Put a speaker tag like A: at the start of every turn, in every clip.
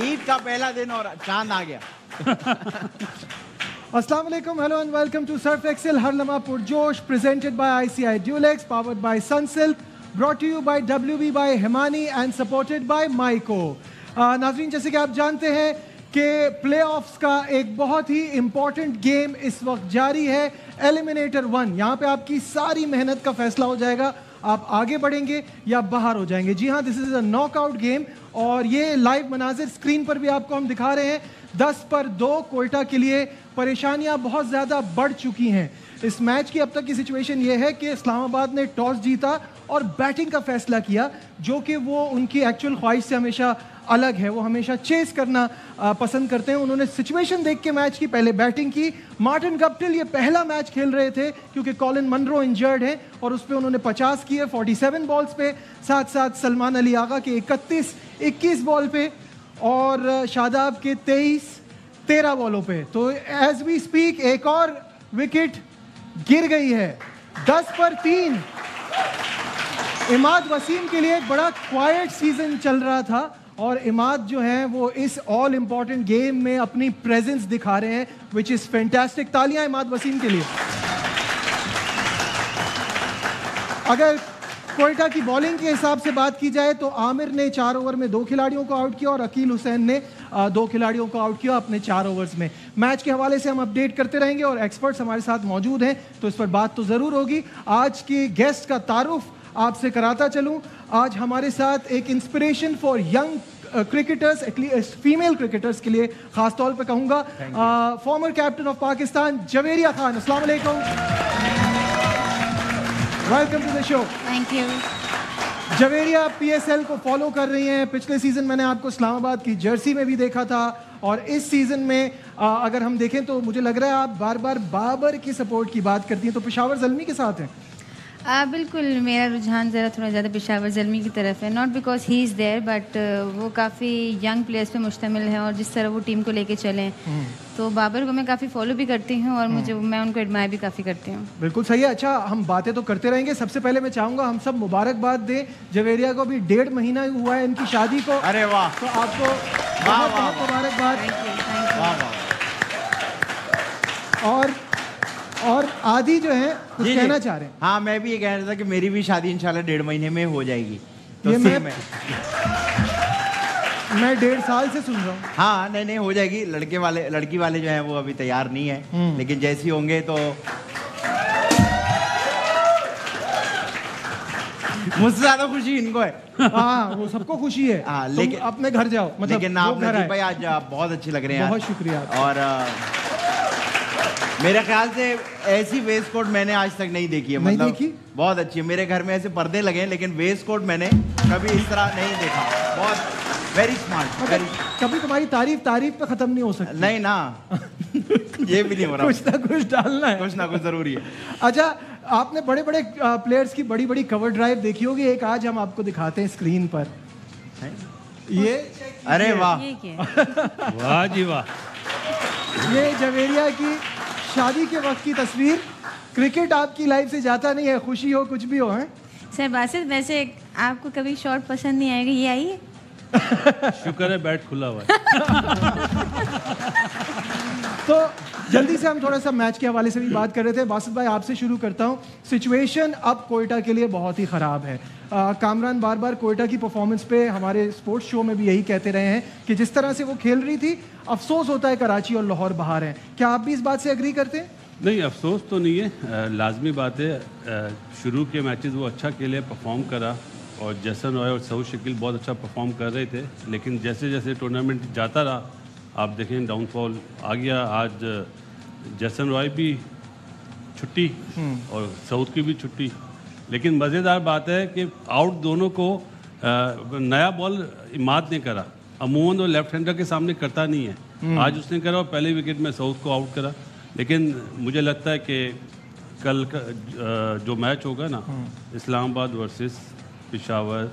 A: ईद का पहला दिन और चांद आ गया।
B: अस्सलाम वालेकुम, hello and welcome to Surf Excel हर लम्हा पुरजोश, presented by ICI Dulex, powered by Sunsilk, brought to you by WB by Himani and supported by Myco। नाज़रीन, जैसे कि आप जानते हैं कि प्लेऑफ्स का एक बहुत ही इम्पॉर्टेंट गेम इस वक्त जारी है, एलिमिनेटर 1। यहाँ पे आपकी सारी मेहनत का फैसला हो जाएगा, आप आगे बढ़ेंगे या बाहर हो जाएंगे। जी हाँ, this is a knockout game और ये लाइव मनाजिर स्क्रीन पर भी आपको हम दिखा रहे हैं। 10 पर 2 कोयटा के लिए परेशानियां बहुत ज़्यादा बढ़ चुकी हैं। इस मैच की अब तक की सिचुएशन ये है कि इस्लामाबाद ने टॉस जीता और बैटिंग का फैसला किया, जो कि वो उनकी एक्चुअल ख्वाहिश से हमेशा अलग है। वो हमेशा चेस करना पसंद करते हैं। उन्होंने सिचुएशन देख के मैच की पहले बैटिंग की। मार्टिन गप्टिल ये पहला मैच खेल रहे थे क्योंकि कॉलिन मनरो इंजर्ड है और उस पर उन्होंने 50 किए 47 बॉल्स पे, साथ साथ सलमान अली आगा के 21 बॉल पे और शादाब के 13 बॉलों पे। तो एज वी स्पीक एक और विकेट गिर गई है। 10 पर 3। इमाद वसीम के लिए एक बड़ा क्वाइट सीजन चल रहा था और इमाद जो हैं वो इस ऑल इम्पॉर्टेंट गेम में अपनी प्रेजेंस दिखा रहे हैं, विच इज़ फैंटास्टिक। तालियां इमाद वसीम के लिए। अगर कोयटा की बॉलिंग के हिसाब से बात की जाए तो आमिर ने 4 ओवर में 2 खिलाड़ियों को आउट किया और अकील हुसैन ने 2 खिलाड़ियों को आउट किया अपने 4 ओवर्स में। मैच के हवाले से हम अपडेट करते रहेंगे और एक्सपर्ट्स हमारे साथ मौजूद हैं, तो इस पर बात तो ज़रूर होगी। आज के गेस्ट का तारुफ आपसे कराता चलूं। आज हमारे साथ एक inspiration for young cricketers, at least female cricketers के लिए खास तौर पे कहूंगा, former captain of Pakistan Javeria Khan. अस्सलाम वालेकुम, welcome to the show.
C: Thank you.
B: Javeria PSL को फॉलो कर रही हैं। पिछले सीजन मैंने आपको इस्लामाबाद की जर्सी में भी देखा था और इस सीजन में अगर हम देखें तो मुझे लग रहा है आप बार बार बाबर की सपोर्ट की बात करती हैं, तो पेशावर ज़ल्मी के साथ हैं।
C: बिल्कुल, मेरा रुझान ज़रा थोड़ा ज़्यादा पेशावर ज़ल्मी की तरफ है। Not because he is there, but वो काफ़ी यंग प्लेयर्स पे मुश्तमिल है और जिस तरह वो टीम को लेके चलें, तो बाबर को मैं काफ़ी फॉलो भी करती हूँ और मैं उनको एडमायर भी काफ़ी करती हूँ।
B: बिल्कुल सही है। अच्छा, हम बातें तो करते रहेंगे। सबसे पहले मैं चाहूँगा हम सब मुबारकबाद दें जवेरिया को। अभी 1.5 महीना हुआ है इनकी शादी को।
A: अरे वाह,
B: तो आपको बहुत बहुत मुबारकबाद। और आदि जो है कुछ कहना चाह रहे हैं।
A: हाँ, मैं भी ये कह रहा था कि मेरी भी शादी इंशाल्लाह 1.5 महीने में हो जाएगी। तो
B: ये मैं 1.5 साल से सुन रहा हूँ।
A: हाँ, नहीं हो जाएगी। लड़की वाले जो हैं वो अभी तैयार नहीं है, लेकिन जैसी होंगे तो मुझसे ज्यादा खुशी इनको है।
B: हाँ, वो सबको खुशी है।
A: हाँ, लेकिन
B: अपने घर जाओ। मतलब
A: लेकिन आप नजीब भाई आज बहुत अच्छे लग रहे हैं।
B: बहुत शुक्रिया।
A: और मेरे ख्याल से ऐसी वेस्ट कोट मैंने आज तक नहीं देखी है। मतलब
B: देखी?
A: बहुत अच्छी है। मेरे घर में ऐसे पर्दे लगे हैं लेकिन वेस्ट कोट मैंने कभी इस तरह नहीं देखा। बहुत वेरी स्मार्ट।
B: कभी तुम्हारी तारीफ पे खत्म नहीं हो सकती।
A: नहीं ना ये भी नहीं हो रहा।
B: कुछ ना कुछ डालना है,
A: कुछ ना कुछ जरूरी है।
B: अच्छा, आपने बड़े बड़े प्लेयर्स की बड़ी बड़ी कवर ड्राइव देखी होगी। एक आज हम आपको दिखाते हैं स्क्रीन पर। ये
A: अरे वाह,
D: वाह जी वाह।
B: ये जवेरिया की शादी के वक्त की तस्वीर। क्रिकेट आपकी लाइफ से जाता नहीं है, खुशी हो कुछ भी हो। हैं
C: सर बासित, वैसे आपको कभी शॉट पसंद नहीं आएगा, ये आइए।
D: शुक्र है बैट खुला हुआ है।
B: तो जल्दी से हम थोड़ा सा मैच के हवाले से भी बात कर रहे थे। बासित भाई, आपसे शुरू करता हूँ। सिचुएशन अब कोयटा के लिए बहुत ही ख़राब है। कामरान बार बार कोयटा की परफॉर्मेंस पे हमारे स्पोर्ट्स शो में भी यही कहते रहे हैं कि जिस तरह से वो खेल रही थी, अफसोस होता है कराची और लाहौर बाहर हैं। क्या आप भी इस बात से एग्री करते हैं?
D: नहीं, अफसोस तो नहीं है, लाजमी बात है। शुरू के मैचेस वो अच्छा खेले, परफॉर्म करा और जैसन रॉय और सऊद शकील बहुत अच्छा परफॉर्म कर रहे थे, लेकिन जैसे जैसे टूर्नामेंट जाता रहा आप देखें डाउनफॉल आ गया। आज जैसन रॉय भी छुट्टी और सऊद की भी छुट्टी। लेकिन मज़ेदार बात है कि आउट दोनों को नया बॉल इमाद ने करा। अमूमन वो लेफ्ट हैंडर के सामने करता नहीं है, आज उसने करा और पहले विकेट में सऊद को आउट करा। लेकिन मुझे लगता है कि कल का जो मैच होगा ना, इस्लामाबाद वर्सेस पेशावर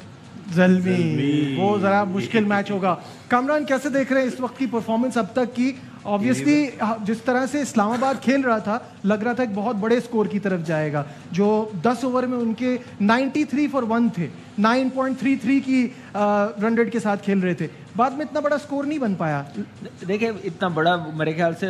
B: ज़ल्मी, वो ज़रा मुश्किल मैच होगा। कामरान, कैसे देख रहे हैं इस वक्त की परफॉर्मेंस अब तक की? ऑब्वियसली जिस तरह से इस्लामाबाद खेल रहा था, लग रहा था एक बहुत बड़े स्कोर की तरफ जाएगा। जो 10 ओवर में उनके 93 फॉर 1 थे, 9.33 की रन रेट के साथ खेल रहे थे। बाद में इतना बड़ा स्कोर नहीं बन पाया।
E: देखिए इतना बड़ा मेरे ख्याल से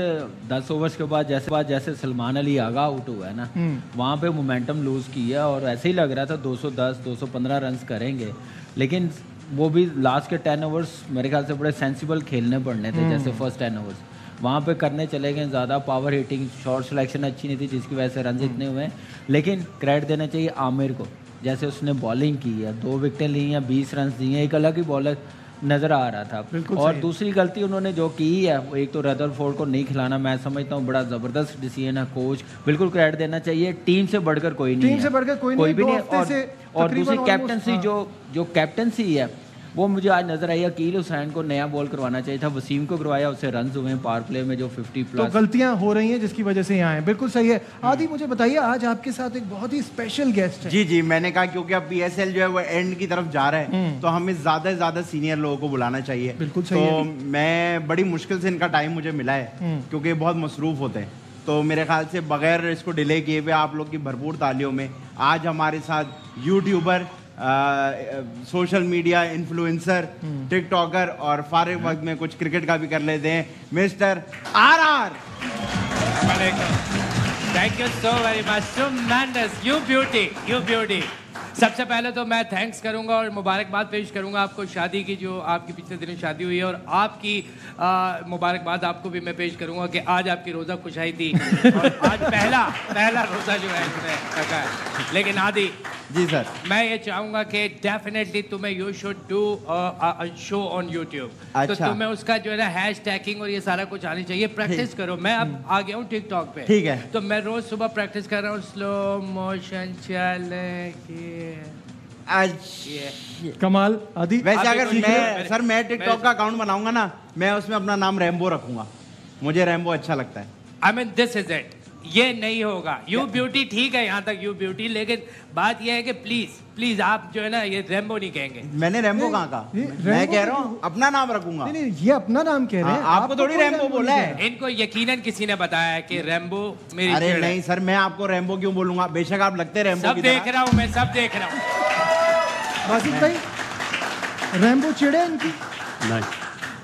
E: 10 ओवर्स के बाद जैसे सलमान अली आगा आउट हुआ है ना, वहाँ पे मोमेंटम लूज किया और ऐसे ही लग रहा था 210 215 रन करेंगे, लेकिन वो भी लास्ट के 10 ओवर्स मेरे ख्याल से बड़े सेंसिबल खेलने पड़ने थे। जैसे फर्स्ट 10 ओवर्स वहाँ पे करने चले गए ज़्यादा, पावर हिटिंग शॉर्ट सिलेक्शन अच्छी नहीं थी जिसकी वजह से रन इतने हुए हैं। लेकिन क्रेडिट देना चाहिए आमिर को, जैसे उसने बॉलिंग की है, 2 विकेटें ली हैं, 20 रन दिए, एक अलग ही बॉलर नज़र आ रहा था। और दूसरी गलती उन्होंने जो की है वो एक तो रदरफोर्ड को नहीं खिलाना, मैं समझता हूँ बड़ा ज़बरदस्त डिसीजन है। कोच बिल्कुल क्रेडिट देना चाहिए, टीम से बढ़कर कोई नहीं है,
B: टीम से बढ़कर कोई
E: भी नहीं। और दूसरी
B: तकरीबन
E: कैप्टनसी जो कैप्टनसी है वो मुझे आज नजर आई। अकील हुसैन को नया बॉल करवाना चाहिए था, वसीम को करवाया, उससे रन हुए हैं पावर प्ले में जो 50+।
B: तो गलतियां हो रही हैं जिसकी वजह से यहाँ हैं। बिल्कुल सही है। आदि मुझे बताइए, आज आपके साथ एक बहुत ही स्पेशल गेस्ट है।
A: जी जी, मैंने कहा क्योंकि अब PSL जो है वो एंड की तरफ जा रहा है, तो हमें ज्यादा से ज्यादा सीनियर लोगों को बुलाना चाहिए।
B: बिल्कुल सही
A: तो
B: है।
A: मैं बड़ी मुश्किल से इनका टाइम मुझे मिला है क्योंकि बहुत मसरूफ होते हैं। तो मेरे ख्याल से बगैर इसको डिले किए हुए आप लोग की भरपूर तालियों में आज हमारे साथ YouTuber, social media influencer, TikToker और फारिग वक्त में कुछ क्रिकेट का भी कर लेते हैं, mister RR।
F: Thank you so very much. ट्रेमेंडस, you beauty. सबसे पहले तो मैं थैंक्स करूंगा और मुबारकबाद पेश करूंगा आपको शादी की, जो आपकी पिछले दिनों शादी हुई है, और आपकी मुबारकबाद आपको भी मैं पेश करूंगा कि आज आपकी रोज़ा खुशाई थी और आज पहला रोज़ा जो है इसमें रखा है। लेकिन आदि
A: जी सर, मैं
F: ये चाहूंगा कि डेफिनेटली तुम्हें you should do show on YouTube.
A: अच्छा।
F: तो तुम्हें उसका जो है ना हैशटैगिंग और ये सारा कुछ आनी चाहिए, प्रैक्टिस करो। मैं अब आ गया हूँ टिकटॉक पे,
A: ठीक है।
F: तो मैं रोज सुबह प्रैक्टिस कर रहा हूँ, स्लो मोशन चलेगी।
B: कमाल। आदि
A: वैसे अगर
F: मैं
A: सर मैं टिकटॉक का अकाउंट बनाऊंगा ना, मैं उसमें अपना नाम रैम्बो रखूंगा, मुझे रैम्बो अच्छा लगता है।
F: I mean this is it. ये नहीं होगा। यू ब्यूटी ठीक है, यहाँ तक यू ब्यूटी, लेकिन बात यह है कि प्लीज आप जो है ना ये रैम्बो नहीं कहेंगे।
A: मैंने रैम्बो कहाँ कहा? मैं कह रहा हूँ अपना नाम रखूंगा।
B: नहीं, ये अपना नाम कह रहे हैं।
A: आपको थोड़ी रैम्बो बोला है।
F: इनको यकीनन किसी ने बताया है कि रैम्बो मेरी
A: अरे
F: चिड़ है।
A: नहीं सर, मैं आपको रैम्बो क्यों बोलूंगा? बेशक आप लगते रैम्बो
F: सब
A: की
F: देख
A: तरह।
F: रहा हूँ मैं, सब देख रहा हूँ।
B: वासिफ भाई, रैम्बो चिड़े इनकी?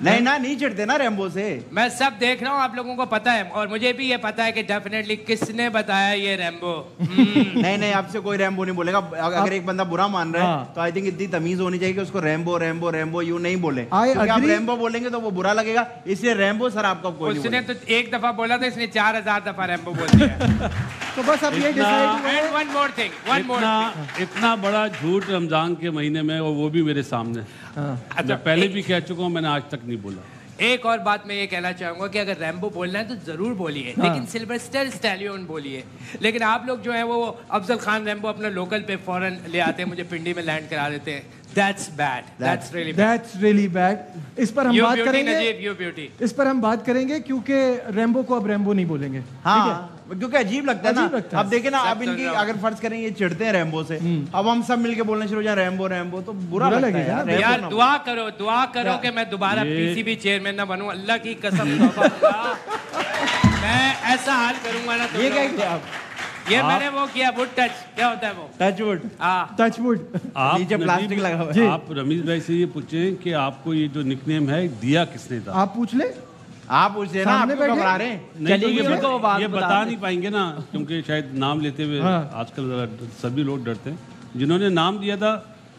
A: नहीं चिढ़ते ना रैम्बो से।
F: मैं सब देख रहा हूँ, आप लोगों को पता है, और मुझे भी ये पता है कि डेफिनेटली किसने बताया ये रैम्बो।
A: नहीं आपसे कोई रैम्बो नहीं बोलेगा। अगर एक बंदा बुरा मान रहा है तो आई थिंक इतनी तमीज होनी चाहिए कि उसको रैम्बो यूं नहीं बोले, क्योंकि आप रैम्बो बोलेंगे तो वो बुरा लगेगा, इसलिए रैम्बो सर आपका कोई नहीं
F: उसने तो एक दफा बोला था, इसने 4000 दफा रैम्बो बोल दिया।
B: तो बस अब ये डिसाइड हुआ है।
F: वन मोर थिंग,
D: इतना बड़ा झूठ रमजान के महीने में, और वो भी मेरे सामने। मैं पहले भी कह चुका हूँ, मैंने आज तक नहीं बोला।
F: एक और बात मैं ये कहना चाहूंगा कि अगर रैम्बो बोलना है तो जरूर बोलिए, लेकिन सिल्वेस्टर स्टैलियन बोलिए। लेकिन आप लोग जो है वो अफजल खान रैम्बो अपने लोकल पे फौरन ले आते हैं, मुझे पिंडी में लैंड करा देते हैं। That's bad. That's
B: really bad. इस पर हम बात करेंगे।
F: You beauty.
B: इस पर हम बात करेंगे क्योंकि रैम्बो को अब रैम्बो नहीं बोलेंगे।
A: हाँ, क्योंकि अजीब लगता है ना। अब देखे ना, अब इनकी अगर फर्ज करें ये चिढ़ते हैं रैम्बो से, अब हम सब मिलके बोलने शुरू हो जाए रैम्बो तो बुरा लगेगा
F: यार। दुआ करो कि मैं दोबारा PCB चेयरमैन ना बनूं, अल्लाह की कसम। मैं ऐसा हाल करूंगा ना।
A: ये क्या किया आप?
F: ये मैंने वो किया, वुड टच, क्या होता है वो?
A: टचवुड।
B: टचवुड।
D: आप
A: नीचे प्लास्टिक लगा हुआ है।
D: आप रमीज भाई से ये पूछें कि आपको ये जो निकनेम है दिया किसने था?
B: आप पूछ ले।
A: आप पूछ लेना, आप क्यों घबरा रहे हैं?
D: नहीं तो ये बता नहीं पाएंगे ना, क्योंकि शायद नाम लेते हुए आजकल सभी लोग डरते हैं। जिन्होंने नाम दिया था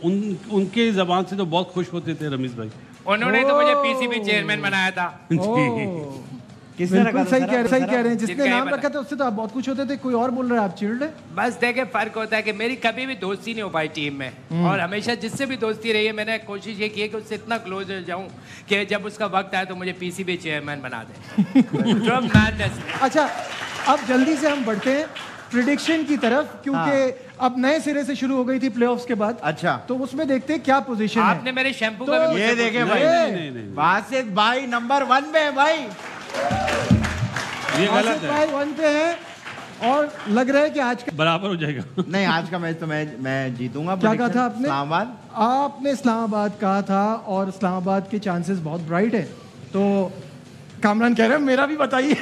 D: उनके जबान से तो बहुत खुश होते थे रमीज भाई।
F: उन्होंने तो मुझे PCB चेयरमैन बनाया था।
A: किसने रखा?
B: सही कह रहे हैं। जिसने नाम रखा था उससे तो आप बहुत कुछ होते थे। कोई और बोल रहा है, आप चिढ़ रहे?
F: बस देखे, फर्क होता है कि मेरी कभी भी दोस्ती नहीं हो पाई टीम में, और हमेशा जिससे भी दोस्ती रही है मैंने कोशिश ये की है कि उससे इतना क्लोज हो जाऊं कि जब उसका वक्त आए तो मुझे PCB चेयरमैन बना दे।
B: अच्छा, अब जल्दी से हम बढ़ते हैं प्रेडिक्शन की तरफ, क्योंकि अब नए सिरे से शुरू हो गई थी प्लेऑफ्स के बाद।
A: अच्छा,
B: तो उसमें देखते हैं क्या पोजीशन है।
F: आपने मेरे शैम्पू
B: तो
F: का भी
A: ये देखे भाई, वासिद भाई नंबर 1 पे है भाई।
D: ये गलत है
B: भाई 1 पे है और लग रहा है कि आज का
D: बराबर हो जाएगा।
A: नहीं, आज का मैच तो मैं जीतूंगा।
B: क्या कहा था आपने?
A: इस्लामाबाद।
B: आपने इस्लामाबाद कहा था और इस्लामाबाद के चांसेस बहुत ब्राइट है। तो कामरान कह रहे हैं मेरा भी बताइए।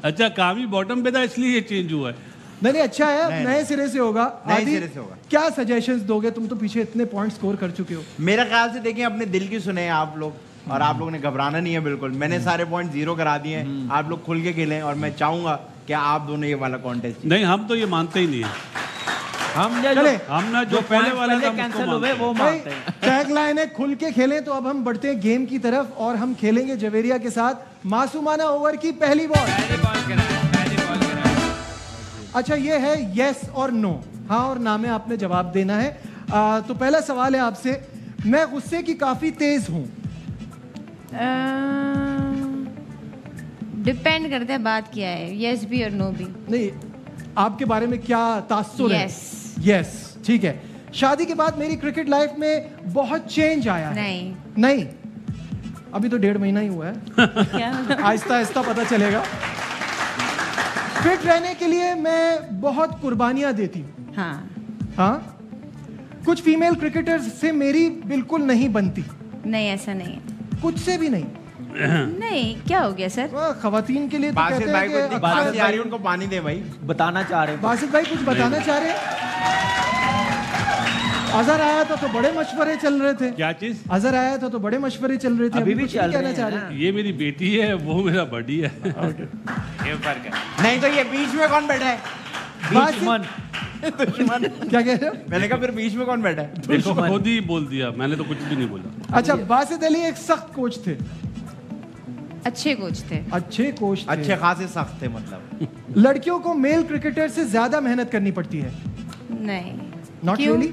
D: अच्छा, कामी बॉटम पे था इसलिए ये चेंज हुआ है।
B: नहीं अच्छा है, अब नए सिरे से होगा।
A: नए सिरे से होगा।
B: क्या सजेशंस दोगे? तुम तो पीछे इतने पॉइंट स्कोर कर चुके हो।
A: मेरे ख्याल से देखिए, अपने दिल की सुने आप लोग, और आप लोगों ने घबराना नहीं है बिल्कुल। मैंने सारे पॉइंट 0 करा दिए हैं, आप लोग खुल के खेलें, और मैं चाहूंगा कि आप दोनों ये वाला कॉन्टेस्ट।
D: नहीं, हम तो ये मानते ही नहीं है। हमने जो पहले वाला
E: कैंसिल हुए वो मानते हैं।
B: टैगलाइन है खुल के खेलें। तो अब हम बढ़ते हैं गेम की तरफ, और हम खेलेंगे जवेरिया के साथ मासूमाना ओवर की पहली बॉल। अच्छा, ये है यस और नो, हाँ और ना में आपने जवाब देना है। तो पहला सवाल है आपसे, मैं गुस्से की काफी तेज हूँ।
C: डिपेंड करता है बात क्या है, यस भी और नो भी।
B: नहीं, आपके बारे में क्या तासुर है? यस, ठीक है। शादी के बाद मेरी क्रिकेट लाइफ में बहुत चेंज आया है। नहीं, अभी तो 1.5 महीना ही हुआ है। आहिस्ता आहिस्ता पता चलेगा। फिट रहने के लिए मैं बहुत कुर्बानियां देती हूँ। हाँ। कुछ फीमेल क्रिकेटर्स से मेरी बिल्कुल नहीं बनती।
C: नहीं, ऐसा नहीं है।
B: कुछ से भी नहीं।
C: नहीं, क्या हो गया सर?
B: खवातीन के लिए तो
A: बासित
B: कहते
A: भाई
B: हैं
A: को
B: कि
A: खांसी आ रही है, उनको पानी दे भाई।
E: बताना चाह रहे हैं।
B: बासित भाई कुछ बताना चाह रहे हैं? अजहर आया था तो बड़े मशवरे चल रहे थे।
D: क्या चीज?
B: अजहर आया था तो बड़े मशवरे चल रहे थे।
E: अभी भी
B: कुछ
E: चल
B: कहना
E: रहे
B: चाह
E: हैं
B: रहे हैं?
D: ये मेरी बेटी है, वो मेरा बड़ी है।
F: ये फर्क है।
A: नहीं तो ये बीच में कौन बैठा है?
E: दुश्मन।
B: क्या कह रहे हो?
A: मैंने कहा फिर बीच में कौन बैठा है?
D: देखो, खुद ही बोल दिया, मैंने तो कुछ भी नहीं बोला।
B: अच्छा, बासित अली एक सख्त कोच थे।
C: अच्छे कोच थे।
B: अच्छे कोच थे।
A: अच्छे खासे सख्त थे मतलब।
B: लड़कियों को मेल क्रिकेटर से ज्यादा मेहनत करनी पड़ती है।
C: नहीं।
B: नॉट
C: क्यों?
B: रियली।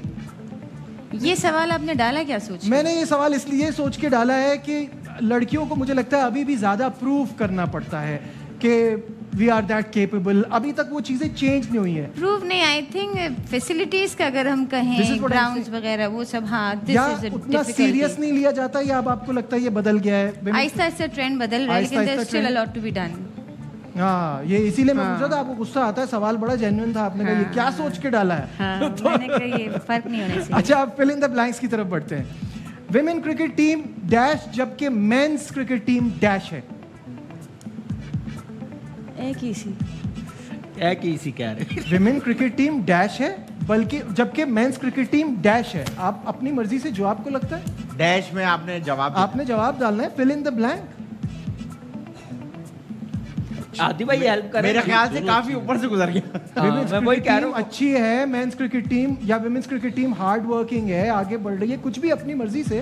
C: ये सवाल आपने डाला क्या सोच के?
B: मैंने ये सवाल इसलिए सोच के डाला है कि लड़कियों को मुझे लगता है अभी भी ज्यादा प्रूव करना पड़ता है कि वी आर दैट केपेबल। अभी तक वो चीजें चेंज नहीं हुई है।
C: प्रूव नहीं, आई थिंक फैसिलिटीज का अगर हम कहें, ग्राउंड्स वगैरह वो सब, हाँ,
B: या उतना सीरियस नहीं लिया जाता, या अब आपको लगता है ये बदल गया है?
C: आहिस्ता आहिस्ता ट्रेंड बदल रहा है, लेकिन there still a lot to be done.
B: हाँ, ये इसीलिए मैं पूछ रहा था। आपको गुस्सा आता है? सवाल बड़ा जेन्युइन था। आपने कहा ये क्या सोच के डाला है?
C: हाँ, मैंने कहा ये फर्क नहीं होने से।
B: अच्छा, अब फिल इन द ब्लैंक्स की तरफ बढ़ते हैं। विमेन क्रिकेट टीम डैश, जबकि मेंस क्रिकेट टीम डैश है।
C: एक ही सी
E: कह रहे।
B: विमेन क्रिकेट टीम डैश है, बल्कि जबकि मेंस क्रिकेट टीम डैश है। आप अपनी मर्जी से जो आपको लगता है
A: डैश में आपने जवाब
B: डालना है। Fill in the blank.
E: Adi भाई हेल्प कर।
A: मेरे ख्याल से काफी ऊपर से गुजर गया।
B: मैं वही कह रहा हूँ, अच्छी है मेंस क्रिकेट टीम या women's cricket team hard working है, आगे बढ़ रही है, कुछ भी अपनी मर्जी से।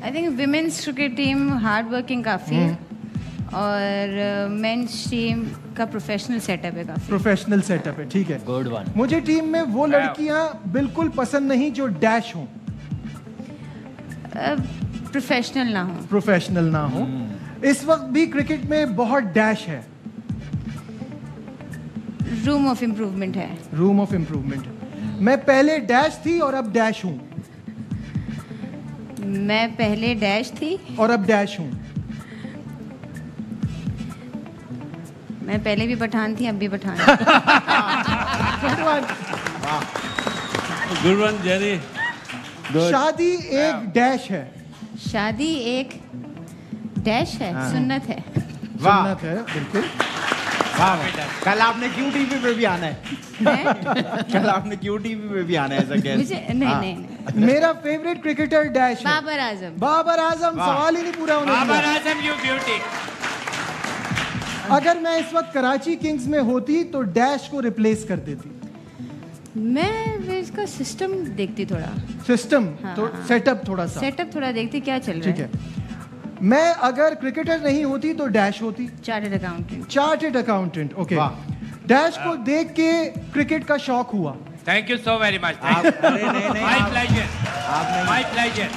C: I think women's cricket team hard working काफी है, और मेंस टीम का प्रोफेशनल सेटअप है काफी।
B: प्रोफेशनल सेटअप है, ठीक है।
E: Good one.
B: मुझे टीम में वो लड़कियां बिल्कुल पसंद नहीं जो डैश हों, प्रोफेशनल ना हो। इस वक्त भी क्रिकेट में बहुत डैश है।
C: रूम ऑफ इम्प्रूवमेंट है।
B: रूम ऑफ इम्प्रूवमेंट है। मैं पहले डैश थी और अब डैश हूं।
C: मैं पहले डैश थी
B: और अब डैश हूं।
C: मैं पहले भी पठान थी, अब भी पठान।
D: Good one Jerry.
B: शादी एक डैश है।
C: शादी एक डैश है, सुन्नत है।
B: सुन्नत है, बिल्कुल।
A: वाह, कल आपने क्यू टीवी पे भी आना है। कल आपने क्यू टीवी पे भी आना है, ऐसा कैसे?
C: मुझे नहीं।
B: मेरा फेवरेट क्रिकेटर डैश है।
C: बाबर आजम।
B: बाबर आजम, सवाल ही नहीं पूरा होने दिया।
F: Babar Azam, you beauty.
B: अगर मैं इस वक्त कराची किंग्स में होती तो डैश को रिप्लेस कर देती।
C: मैं इसका सिस्टम देखती, थोड़ा
B: सिस्टम तो सेटअप थोड़ा
C: देखती क्या चल रहा है।
B: ठीक है। मैं अगर क्रिकेटर नहीं होती तो डैश होती। Chartered accountant. ओके। डैश को देख के क्रिकेट का शौक हुआ।
F: Thank you so very much. My pleasure.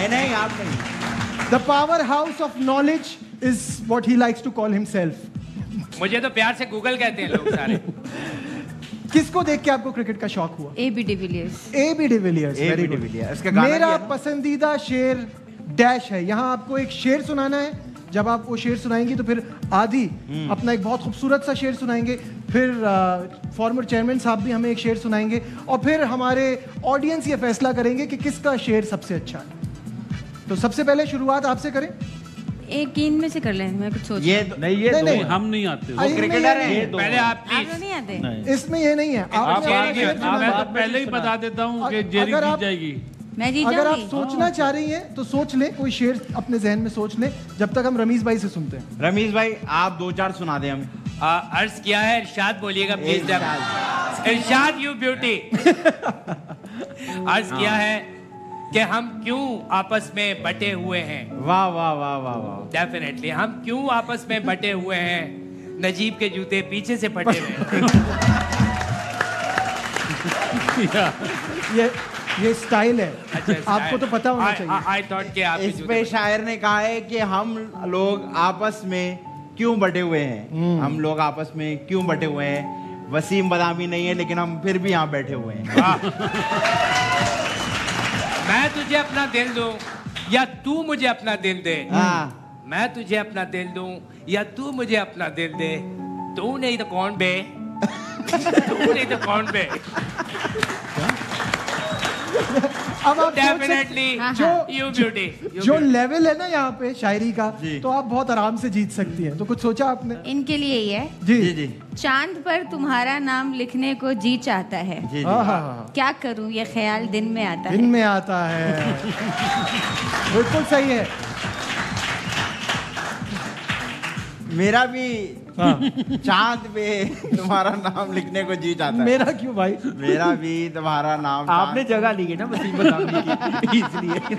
A: नहीं, आप नहीं।
B: The power house of knowledge is what he likes to call himself.
F: मुझे तो प्यार से गूगल कहते हैं लोग सारे।
B: किसको देख के आपको क्रिकेट का शौक हुआ?
C: AB de Villiers.
B: Very good. मेरा पसंदीदा शेर डैश है। यहाँ आपको एक शेर सुनाना है। जब आप वो शेर सुनाएंगी तो फिर आदि अपना एक बहुत खूबसूरत सा शेर सुनाएंगे, फिर फॉर्मर चेयरमैन साहब भी हमें एक शेर सुनाएंगे, और फिर हमारे ऑडियंस ये फैसला करेंगे कि किसका शेर सबसे अच्छा है। तो सबसे पहले शुरुआत आपसे करें।
C: एक इन में से कर लें, मैं कुछ सोच
A: ये
E: नहीं ये
B: नहीं,
E: दो
B: नहीं।
E: हैं।
D: हम नहीं आते
A: वो क्रिकेटर है।
F: पहले आप
C: आप
F: प्लीज
C: लोग नहीं आते?
E: नहीं।
B: इसमें ये नहीं है।
F: आप
B: आपने
F: जेरी
B: अपना
F: के-
B: शेर चुना
D: मैं
B: है।
D: तो पहले ही बता देता हूँ कि जेरी
B: अगर
D: जीत
B: आप-
D: जाएगी।
C: मैं जीत
B: अगर आप
C: जाऊंगी।
B: सोचना चाह रही हैं तो सोच लें, कोई शेर अपने जहन में सोच लें, जब तक हम रमीज भाई से सुनते हैं।
A: रमीज भाई आप 2-4 सुना दे हमें।
F: अर्ज किया है, इरशाद बोलिएगा please.
A: Irshad.
F: Irshad you beauty. अर्ज किया है कि हम क्यों आपस में बटे हुए हैं।
A: वाह वाह वाह वाह वाह।
F: डेफिनेटली हम क्यों आपस में बटे हुए हैं। नजीब के जूते पीछे से फटे हुए हैं।
B: ये स्टाइल है।
F: अच्छा,
B: आपको तो पता होना चाहिए।
F: आई थॉट कि आप
A: इस पे शायर ने कहा है कि हम लोग आपस में क्यों बटे हुए हैं। हम लोग आपस में क्यों बटे हुए हैं। वसीम बदामी नहीं है लेकिन हम फिर भी यहाँ बैठे हुए हैं।
F: मैं तुझे अपना दिल दूं या तू मुझे अपना दिल दे।
A: हाँ।
F: मैं तुझे अपना दिल दूं या तू मुझे अपना दिल दे। तू नहीं तो कौन बे। तू नहीं तो कौन बे।
B: अब आप
F: डेफिनेटली
B: जो
F: यू ब्यूटी।
B: जो लेवल है ना यहाँ पे शायरी का,
A: जी।
B: तो आप बहुत आराम से जीत सकती हैं। तो कुछ सोचा आपने?
C: इनके लिए ही है।
B: जी
A: जी जी
C: चांद पर तुम्हारा नाम लिखने को जी चाहता है,
A: जी जी।
B: हाँ हाँ,
C: क्या करूं ये ख्याल दिन में आता
B: दिन
C: है।
B: में आता है। बिल्कुल सही है।
A: मेरा भी
B: हाँ।
A: चांद पे तुम्हारा नाम लिखने को जी चाहता है।
B: मेरा क्यों भाई?
A: मेरा भी तुम्हारा नाम
E: आपने जगह ली है ना वसीम बदामी की, इसलिए।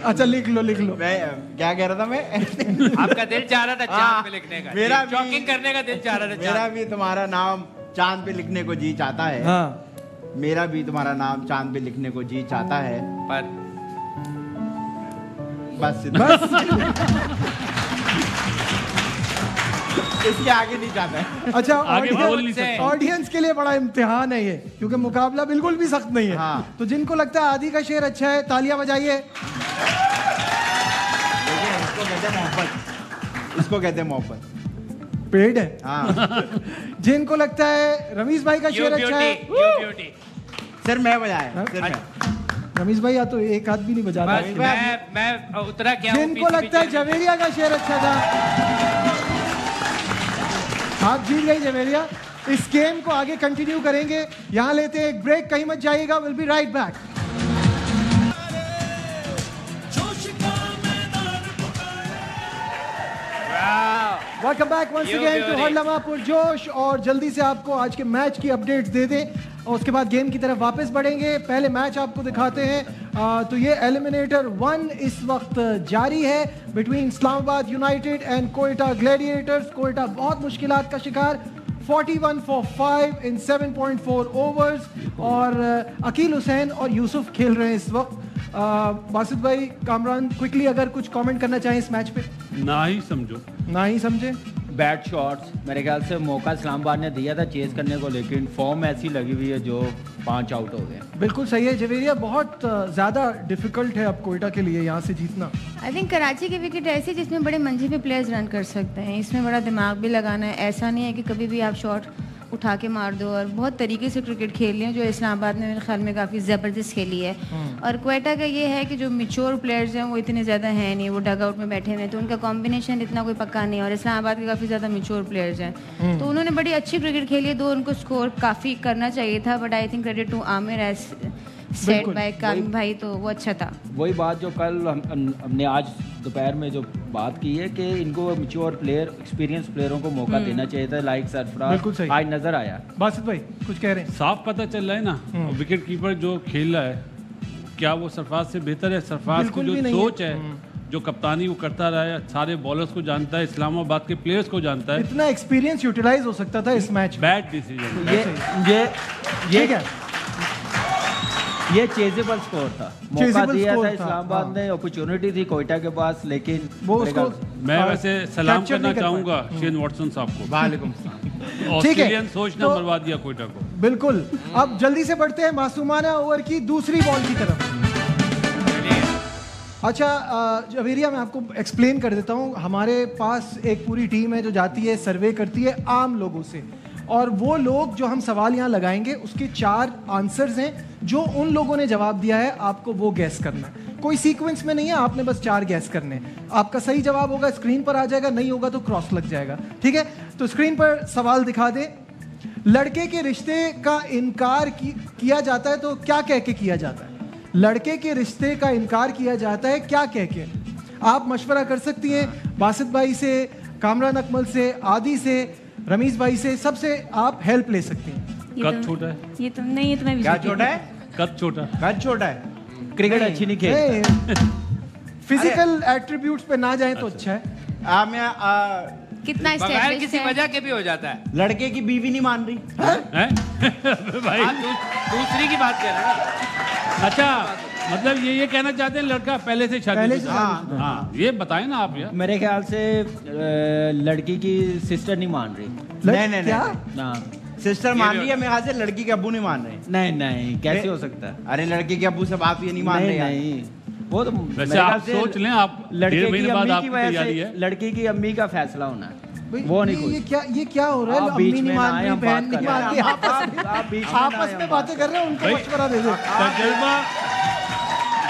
B: अच्छा लिख लो लिख लो।
A: मैं क्या कह रहा था मैं।
F: आपका दिल चाह रहा था चांद पे लिखने का।
A: मेरा भी-
F: चॉकिंग करने का दिल चाह रहा था
A: मेरा
F: चांद।
A: भी तुम्हारा नाम चांद पे लिखने को जी चाहता है।
B: हाँ
A: मेरा भी तुम्हारा नाम चांद पे लिखने को जी चाहता है।
F: पर
A: बस बस इसके आगे नहीं चाहता है।
B: अच्छा,
D: आगे बोल नहीं सकता।
B: ऑडियंस के लिए बड़ा इम्तिहान है ये, क्योंकि मुकाबला बिल्कुल भी सख्त नहीं है।
A: हाँ।
B: तो जिनको लगता है आदि का शेर अच्छा है, तालियां बजाइए।
A: देखिए, इसको कहते हैं मोहब्बत। इसको कहते हैं मोहब्बत।
B: पेड़ है।
A: हाँ।
B: जिनको लगता है रमीज भाई का
F: यू
B: शेर अच्छा
F: ब्यूटी
B: है,
F: यू ब्यूटी।
A: सिर मैं बजाया सिर मैं।
B: रमीज भाई या तो एक हाथ भी नहीं बजा
F: बस
B: रहा।
F: मैं उतरा क्या हूँ
B: जिनको
F: पीछे
B: लगता है
F: पीछे।
B: जवेरिया का शेर अच्छा था, आप जीत गई जवेरिया। इस गेम को आगे कंटिन्यू करेंगे। यहां लेते हैं एक ब्रेक, कहीं मत जाइएगा। Will be right back. Welcome back once
F: You
B: again to
F: beauty.
B: हर लम्हा पुरजोश। और जल्दी से आपको आज के मैच की अपडेट्स दे दें और उसके बाद गेम की तरफ वापस बढ़ेंगे। पहले मैच आपको दिखाते हैं। तो ये एलिमिनेटर 1 इस वक्त जारी है between Islamabad United and Quetta Gladiators. Quetta बहुत मुश्किलात का शिकार, 41 for 5 in 7.4 ओवर्स। और अकील हुसैन और यूसुफ खेल रहे हैं इस वक्त। बासित भाई, कामरान, क्विकली अगर कुछ कमेंट करना चाहें इस मैच पे।
D: ना ही समझो।
B: ना ही समझे।
E: बैट शॉट्स, मेरे ख्याल से मौका इस्लामाबाद ने दिया था चेज करने को, लेकिन फॉर्म ऐसी लगी हुई है जो 5 आउट हो गए।
B: बिल्कुल सही है जवेरिया। बहुत ज़्यादा डिफिकल्ट है अब कोयटा के लिए यहाँ से जीतना।
C: आई थिंक कराची की विकेट ऐसी जिसमें बड़े मंजिल पे प्लेयर्स रन कर सकते हैं। इसमें बड़ा दिमाग भी लगाना है। ऐसा नहीं है कि कभी भी आप शॉट उठा के मार दो। और बहुत तरीके से क्रिकेट खेल रही है जो इस्लामाबाद ने मेरे ख्याल में काफ़ी ज़बरदस्त खेली है। और कोयटा का ये है कि जो मिच्योर प्लेयर्स हैं वो इतने ज़्यादा हैं नहीं, वो डग आउट में बैठे हुए हैं, तो उनका कॉम्बिनेशन इतना कोई पक्का नहीं है। और इस्लामाबाद के काफ़ी ज़्यादा मिच्योर प्लेयर्स हैं, तो उन्होंने बड़ी अच्छी क्रिकेट खेली है। दो उनको स्कोर काफ़ी करना चाहिए था, but I think credit to Aamir asset
B: बिल्कुल।
C: बाय कामिल भाई, तो वो अच्छा था।
E: वही बात जो कल हमने आज दोपहर में जो बात की है कि इनको मैच्योर प्लेयर, एक्सपीरियंस प्लेयरों को मौका देना चाहिए था, लाइक
B: बिल्कुल सही।
E: सरफराज आज नजर आया।
B: बासित भाई कुछ कह रहे हैं?
D: साफ पता चल रहा है ना विकेट कीपर जो खेल रहा है क्या वो सरफराज से बेहतर है। सरफराज की
B: बिल्कुल
D: जो
B: भी नहीं
D: सोच है, जो कप्तानी वो करता रहा है, सारे बॉलर्स को जानता है, इस्लामाबाद के प्लेयर्स को जानता है।
B: इतना एक्सपीरियंस यूटिलाइज हो सकता था इस मैच में।
D: Bad decision.
E: ये
B: ठीक है।
E: ये चेजेबल स्कोर था, मौका
B: Chaseable
E: दिया
B: score
E: था
B: था,
E: इस्लामाबाद
B: हाँ।
E: ने, अपॉर्चुनिटी थी कोयटा के पास, लेकिन
B: वो
E: मेरे
B: उसको
E: ख्याल-
D: मैं वैसे सलाम
B: capture
D: करना
B: नहीं कर पाए।
D: चाहूंगा शेन वॉटसन साहब को।
A: वालेकुम।
D: ऑस्ट्रेलियन सोच ने
B: तो-
D: मरवा दिया कोयटा को।
B: बिल्कुल। अब जल्दी से बढ़ते हैं मासूमाना ओवर की दूसरी बॉल की तरफ। अच्छा जवेरिया, मैं आपको एक्सप्लेन कर देता हूँ। हमारे पास एक पूरी टीम है जो जाती है, सर्वे करती है आम लोगों से, और वो लोग जो हम सवाल यहाँ लगाएंगे उसके 4 आंसर्स हैं। जो उन लोगों ने जवाब दिया है आपको वो गैस करना है। कोई सीक्वेंस में नहीं है, आपने बस 4 गैस करने हैं। आपका सही जवाब होगा स्क्रीन पर आ जाएगा, नहीं होगा तो क्रॉस लग जाएगा। ठीक है, तो स्क्रीन पर सवाल दिखा दे। लड़के के रिश्ते का इनकार किया जाता है तो क्या कह के किया जाता है? लड़के के रिश्ते का इनकार किया जाता है क्या कह के? आप मशवरा कर सकती हैं बासित भाई से, कामरान अकमल से, आदि से, रमीज भाई से, सबसे आप हेल्प ले सकती हैं।
D: कद छोटा है,
C: ये तुम नहीं, ये तुम्हें
A: क्या छोटा है?
D: कद छोटा,
A: कद छोटा है।
E: क्रिकेट अच्छी नहीं खेलता।
B: फिजिकल एट्रीब्यूट्स पे ना जाए तो अच्छा है।
C: कितना
F: बगैर
C: established
F: किसी
C: है।
F: वजह के भी हो जाता है।
A: लड़के की बीवी नहीं मान रही।
D: हैं? भाई
F: आप दूसरी की बात कर रहे हैं ना।
D: अच्छा, मतलब ये कहना चाहते हैं लड़का पहले से शादी
B: पहले से
D: शुदा है। हाँ, ये बताएं ना आप यार।
E: मेरे ख्याल से लड़की की सिस्टर नहीं मान रही।
A: नहीं
B: क्या?
E: ना,
A: सिस्टर मान रही है, मेरे ख्याल से लड़की के अब्बू नहीं मान रहे।
E: नहीं नहीं, कैसे हो सकता है?
A: अरे लड़के के अब्बू से बाप ये नहीं मान रहे
E: नहीं
A: यार।
E: नहीं, वो तो
D: वैसे
E: मेरे ख्याल
D: आप
E: से
D: सोच लें, आप
E: लड़के
D: 1.5
E: की
D: महीने बाद
E: अम्मी की
D: आपकी
E: वजह
D: तैयारी
E: से
D: है।
E: लड़की की अम्मी का फैसला होना है।
B: भाई,
E: वो नहीं
B: ये
E: कुछ।
B: ये क्या हो रहा है?
E: आप बीच
B: अम्मी नहीं
E: में
B: मान
E: ना आए,
B: रही,
E: हम
B: बहन
E: बात
B: नहीं
E: कर
B: मान
E: रहे
B: रही,
E: हैं।
B: आपस
E: बीच में ना
B: आपस
E: आए,
B: में
E: हम
B: बातें कर रहे हैं, उनको
D: भाई,
B: मशवरा दे दो।
D: तजर्बा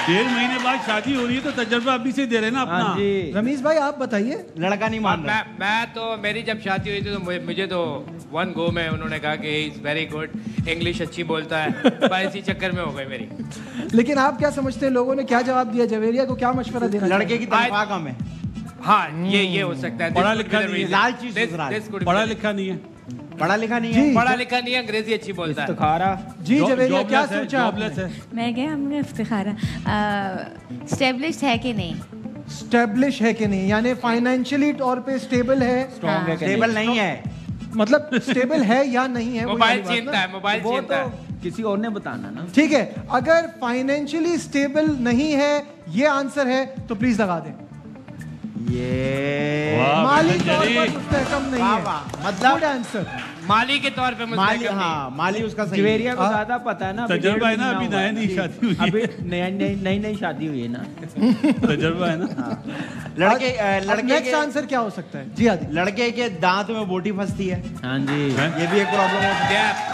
D: 1.5 महीने बाद शादी हो रही है तो तजर्बा अभी से दे रहे हैं ना अपना।
E: हाँ जी।
B: रमीज भाई आप बताइए।
A: लड़का नहीं मान रहा।
F: मैं तो मेरी जब शादी हुई थी तो मुझे तो 1 गो में उन्होंने कहा कि इज वेरी गुड, इंग्लिश अच्छी बोलता है। पर इसी चक्कर में हो गई मेरी।
B: लेकिन आप क्या समझते हैं, लोगों ने क्या जवाब दिया? जवेरिया को क्या मशवरा देना?
A: लड़के की तनख्वाह कम है।
F: हाँ, ये हो सकता है।
D: पढ़ा लिखा नहीं है।
A: लाल चीज सोच रहा है।
D: पढ़ा लिखा नहीं है,
A: पढ़ा लिखा नहीं
B: जी।
A: है।
F: पढ़ा लिखा नहीं है, अंग्रेजी अच्छी बोलता है।
E: इस्तिखारा।
B: जी जवेरिया क्या
D: जॉबलेस है,
B: सोचा
D: जॉबलेस
B: आपने?
D: है।
C: मैं क्या, हमने इफ्तिखारा स्टेब्लिश्ड है कि नहीं?
B: स्टेब्लिश है कि नहीं, यानी फाइनेंशियली तौर पे स्टेबल है?
E: स्ट्रॉन्ग है कि
A: स्टेबल
E: नहीं?
A: नहीं है।
B: मतलब स्टेबल है या नहीं है? वो
F: मोबाइल
B: वाली बात
F: छीनता
B: ना।
F: है, मोबाइल
E: वो
F: छीनता
E: तो
F: है।
E: किसी और ने बताना ना।
B: ठीक है, अगर फाइनेंशियली स्टेबल नहीं है ये आंसर है तो प्लीज लगा दें।
A: ये
D: वाह,
B: माली
D: बिल्कुल
B: तौर
D: जरी।
B: पर मुस्तहकम नहीं
A: वाह,
B: है।
A: वाह, मतलब
B: गुड आंसर।
F: माली के तौर पे
A: माली,
F: मुस्तहकम नहीं।
A: हाँ माली उसका सही है।
E: जवेरिया को ज्यादा पता है ना। अभी
D: तजर्बा है
E: 1.5
D: ना, अभी
E: महीना हुआ
D: नया
E: है।
D: नई शादी हुई
E: अभी
D: है।
E: नई शादी हुई है ना।
D: तजर्बा है ना।
A: लड़के
B: नेक्स्ट
A: के
B: आंसर क्या हो सकता है? जी आदि।
A: लड़के के दांत में बोटी फंसती है,
E: हाँ जी।
A: ये भी एक प्रॉब्लम हो सकती है।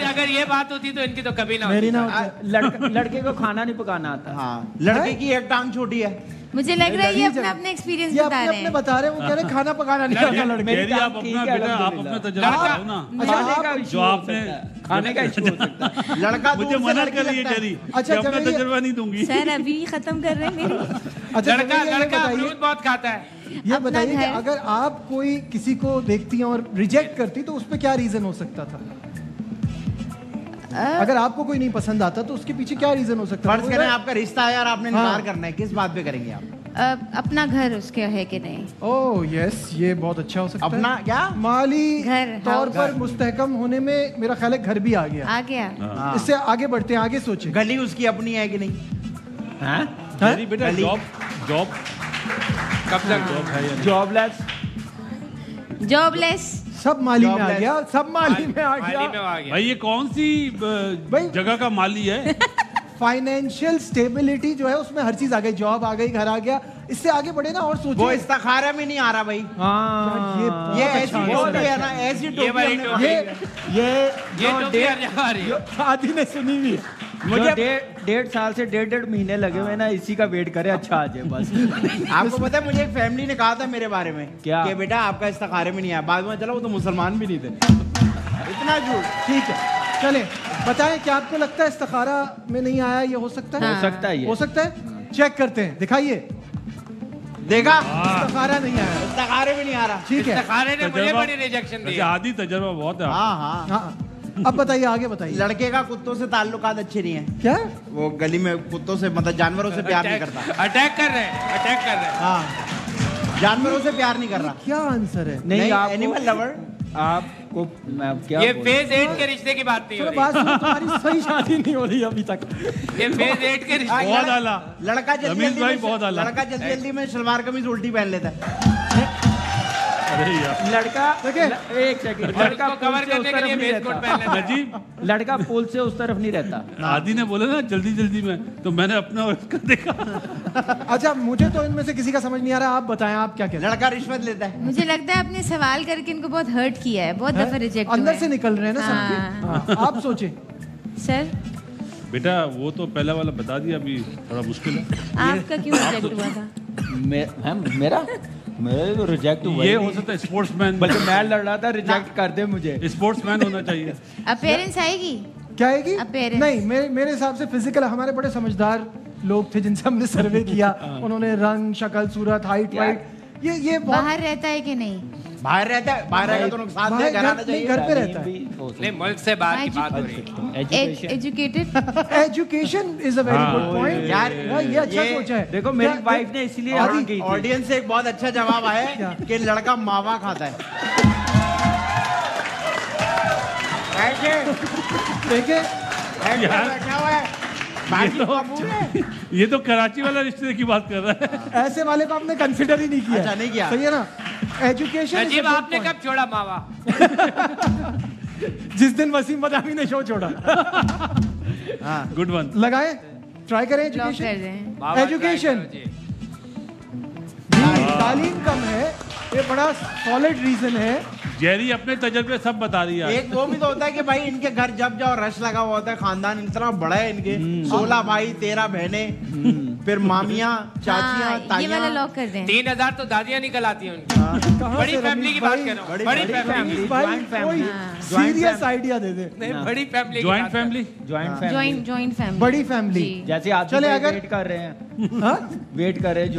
F: अगर ये बात होती तो इनकी तो कभी ना
B: मेरी
F: होती।
B: ना होती।
E: लड़के को खाना नहीं पकाना आता।
A: हाँ, लड़के की एक टांग छोटी है।
C: मुझे लग रहा है ये
B: लगी
C: अपना
B: जब-
C: अपने एक्सपीरियंस
B: ये
C: बता
B: अपने
C: रहे
B: अपने
C: हैं।
B: बता रहे हैं, वो कह रहे हैं खाना पकाना नहीं आता लड़के।
D: कह रही है, आप
E: ठीक
D: अपना
E: है,
D: बेटा, आप अपना
E: अल्हम्दुलिल्लाह।
D: तजर्बा बताओ ना।
E: खाने का
B: आप-
E: इशू
D: जो
E: हो
D: आपने
E: सकता है। खाने का इशू हो सकता है।
A: लड़का
D: मुझे
A: दूर से
D: मना
A: लड़की
D: कर रही है
A: लगता है।
D: जरी,
B: अच्छा,
D: कि अपना
B: जवेरिया-
D: तजर्बा नहीं दूंगी।
C: सर अभी खत्म कर रहे हैं मेरी।
B: अच्छा जवेरिया, ये
F: लड़का
B: बताइए,
F: अमरूद बहुत खाता है।
B: ये
C: अपना
B: बताइए कि
C: घर-
B: अगर आप कोई किसी को देखती हैं और रिजेक्ट करती तो उस पर क्या रीजन हो सकता था? अगर आपको कोई नहीं पसंद आता तो उसके पीछे क्या रीजन हो सकता
A: फर्ज करें आपका रिश्ता है और आपने
B: हाँ।
A: इनकार करना है, किस बात पे करेंगे आप?
C: अपना घर उसके है कि नहीं?
B: ओह यस, ये बहुत अच्छा हो सकता
A: अपना
B: है।
A: क्या?
B: माली
C: घर,
B: तौर
C: house।
B: पर मुस्तहकम होने में मेरा ख्याल है घर भी आ गया।
C: आ गया।
A: हाँ।
B: इससे आगे बढ़ते हैं, आगे सोचे।
A: गली उसकी अपनी है कि नहीं?
E: हाँ?
D: जरी बेटा,
A: गली।
D: जॉब
F: कब तक
D: जॉब है या नहीं?
E: जॉबलेस।
C: जॉबलेस।
B: सब माली में आ
A: Jobless।
B: गया, सब माली में आ
F: माली में
B: गया।
F: आ गया।
D: भाई ये कौन सी
B: भाई-
D: जगह का माली है?
B: फाइनेंशियल स्टेबिलिटी जो है उसमें हर चीज आ गई, जॉब आ गई, घर आ गया। इससे आगे बढ़े ना और
A: वो
B: सोचिए।
A: इस्तिखारा में नहीं आ रहा भाई।
E: हाँ
B: ये
A: ये ऐसी टोपी है ना, ऐसी टोपी
F: वाली
A: हमने-
F: टोपी।
B: ये
F: ये टोपी हर जगह आ रही है।
B: आदि ने सुनी हुई है।
E: मुझे 1.5 साल से 1.5 महीने लगे हुए ना, इसी का वेट करे अच्छा आ जाए बस।
A: आपको पता है मुझे एक फैमिली ने कहा था मेरे बारे में
E: क्या?
A: कि बेटा आपका इस्तिखारे में नहीं आया, बाद में चला वो तो मुसलमान भी नहीं थे। इतना झूठ।
B: ठीक है, चले बताएं क्या आपको लगता है इस्तिखारा में नहीं आया? ये हो सकता है?
E: हो सकता है ये।
B: हो सकता है, चेक करते हैं, दिखाइए।
A: देखा,
B: इस्तिखारा नहीं आया।
A: इस्तिखारे में नहीं आ रहा।
B: ठीक है,
F: इस्तिखारे ने मुझे
D: तजर्बा-
F: बड़ी रिजेक्शन दी
D: वैसे
F: है।
D: आदि तजर्बा बहुत है।
A: हाँ हाँ।
B: हाँ अब बताइए, आगे बताइए।
A: लड़के का कुत्तों से ताल्लुकात अच्छे नहीं है।
B: क्या?
A: वो गली में कुत्तों से, मतलब जानवरों से प्यार नहीं करता।
F: अटैक कर रहे हैं, अटैक कर रहे हैं।
A: हाँ, जानवरों से प्यार नहीं कर रहा।
B: क्या आंसर है?
A: नहीं,
E: आपको-
A: एनिमल लवर।
E: आपको मैं अब क्या
F: ये
E: बोलूं?
F: फेज 8 के रिश्ते की बात नहीं हो
B: चलो
F: रही।
B: बात सुनो, तुम्हारी सही शादी नहीं हो रही अभी तक।
F: ये फेज 8 के रिश्ते
D: बहुत आला।
A: लड़का जल्दी
D: रमीज
A: जल्दी
D: भाई
A: में-
D: बहुत आला।
A: लड़का जल्दी जल्दी में सलवार कमीज उल्टी पहन लेता है।
D: अरे यार
E: लड़का
B: देखिए।
E: एक सेकंड,
F: और
E: लड़का
F: उसको
E: पुल
F: कवर
E: से उस
F: करने के
E: तरफ
F: लिए
E: नहीं
F: बेस कोट
E: रहता।
F: पहन लेता है।
D: नजीब,
E: लड़का पुल से उस तरफ नहीं रहता।
D: आदि ने बोला ना जल्दी जल्दी में, तो मैंने अपना और उसका देखा।
B: अच्छा, मुझे तो इनमें से किसी का समझ नहीं आ रहा, आप बताएं आप क्या कहते हैं?
A: लड़का रिश्वत लेता है।
C: मुझे लगता है आपने सवाल करके इनको बहुत हर्ट किया है, बहुत दफा रिजेक्ट
B: अंदर से निकल रहे हैं ना सबके।
C: हाँ।
B: हाँ, आप सोचे।
C: सर
D: बेटा वो तो पहला वाला बता दिया, अभी थोड़ा मुश्किल है।
C: आपका क्यों रिजेक्ट हुआ था?
E: मेरा तो रिजेक्ट हुआ।
D: ये हो सकता है स्पोर्ट्समैन,
E: बल्कि मैं लड़ रहा था रिजेक्ट कर दे मुझे।
D: स्पोर्ट्समैन होना चाहिए।
C: अपीयरेंस आएगी?
B: क्या आएगी?
C: Appearance.
B: नहीं, मेरे हिसाब से फिजिकल, हमारे बड़े समझदार लोग थे जिनसे हमने सर्वे किया, उन्होंने रंग, शक्ल, सूरत, हाइट, वाइट, ये
C: बाहर रहता है कि नहीं?
A: बाहर रहता है, बाहर रहेगा तो नुकसान है, घर आना चाहिए।
B: घर पे रहता है।
F: नहीं, मुल्क से बाहर की बात हो रही है।
C: Educated?
B: Education is a very good point
A: यार,
B: ये अच्छा सोचा है।
E: देखो मेरी वाइफ ने इसलिए हाँ की थी।
A: ऑडियंस से एक बहुत अच्छा जवाब आया है कि लड़का मावा खाता है।
B: देखिए
A: बैठा हुआ है,
D: ये तो कराची वाला रिश्ते की बात कर रहा है।
B: ऐसे वाले को आपने कंसिडर ही नहीं किया।
A: अच्छा, नहीं किया।
B: सही है ना? एजुकेशन
F: अजीब, आपने कब छोड़ा मावा?
B: जिस दिन वसीम बदामी ने शो छोड़ा।
D: Good one.
B: लगाए, ट्राई करें
C: लॉक कर
B: एजुकेशन।
C: दें।
B: एजुकेशन, तालीम कम है, ये बड़ा सॉलिड रीजन है।
D: जेरी अपने तजर्बे सब बता रही है।
A: एक वो भी तो होता है कि भाई इनके घर जब जाओ रश लगा हुआ होता है, खानदान इतना बड़ा है इनके, 16 भाई 13 बहनें, फिर मामियाँ, चाचियाँ,
C: हाँ, ये वाला
A: ताइयाँ।
C: लॉक कर दें।
F: 3000 तो दादियाँ निकल आती हैं उनकी।
B: कहाँ
F: बड़ी
B: से
F: फैमिली की
B: रमीज
F: बात
B: भाई?
F: कर रहा हूँ। बड़ी फैमिली।
B: भाई
E: Joint
B: कोई
E: family।
B: सीरियस आइडिया दे दे।
F: नहीं, बड़ी फैमिली की
D: ज्वाइंट
F: बात कर रहा हूँ।
D: फैमिली।
C: Joint family.
B: बड़ी फैमिली।
C: जी।
E: जैसे आप
B: चले अगर-
E: वेट कर रहे हैं,
B: हाँ?
E: वेट कर रहे हैं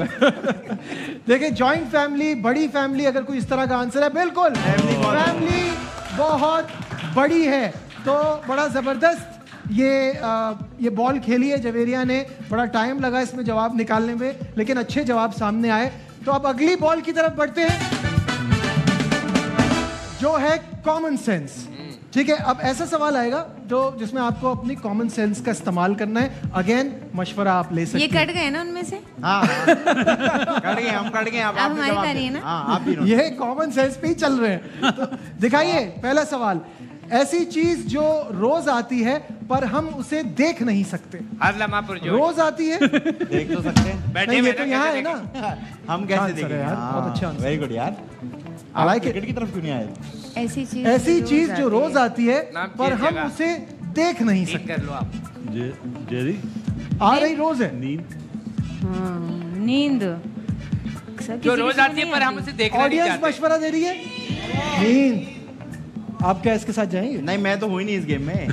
B: देखिए, जॉइंट फैमिली, बड़ी फैमिली, अगर कोई इस तरह का आंसर है, बिल्कुल फैमिली बहुत बड़ी है। तो बड़ा जबरदस्त ये बॉल खेली है जवेरिया ने, बड़ा टाइम लगा इसमें जवाब निकालने में, लेकिन अच्छे जवाब सामने आए। तो अब अगली बॉल की तरफ बढ़ते हैं, जो है कॉमन सेंस। ठीक है, अब ऐसा सवाल आएगा जो जिसमें आपको अपनी कॉमन सेंस का इस्तेमाल करना है। अगेन मशवरा आप ले सकते
C: ये
B: हैं।
C: कट गए ना उनमें से?
A: हाँ, कट गए, हम कट गए। अब
C: अब
A: आपने
C: हमारी
A: जवाब
C: बारी है
A: दिया।
C: ना?
A: हाँ, आप भी नो।
B: ये कॉमन सेंस पे ही चल रहे हैं। तो दिखाइए पहला सवाल। ऐसी चीज जो रोज आती है पर हम उसे देख नहीं सकते।
F: हर लम्हा पुरजोश।
B: रोज आती है।
A: देख तो सकते हैं।
F: बैठे
B: नहीं, ये
F: बैठे
B: तो यहाँ
F: कैसे
B: है ना।
F: देखें?
A: हम कैसे
B: आंसर है
A: देखेंगे?
B: यार, बहुत अच्छा आंसर।
A: वेरी गुड यार।
B: I like
A: आप
B: it.
A: क्रिकेट की तरफ क्यों नहीं आए?
B: ऐसी चीज जो रोज आती है
F: नाम
B: पर
F: चेंज
B: हम
F: जगह।
B: उसे देख नहीं
F: ठीक
B: सकते।
F: कर लो आप।
D: जेरी
B: आ रही रोज है।
D: नींद।
C: नींद
F: जो रोज आती है पर हम उसे देखना नहीं
B: ऑडियंस
F: चाहते।
B: मशवरा दे रही है। नींद। आप क्या इसके साथ जाएंगे?
A: नहीं, मैं तो हुई नहीं इस गेम में।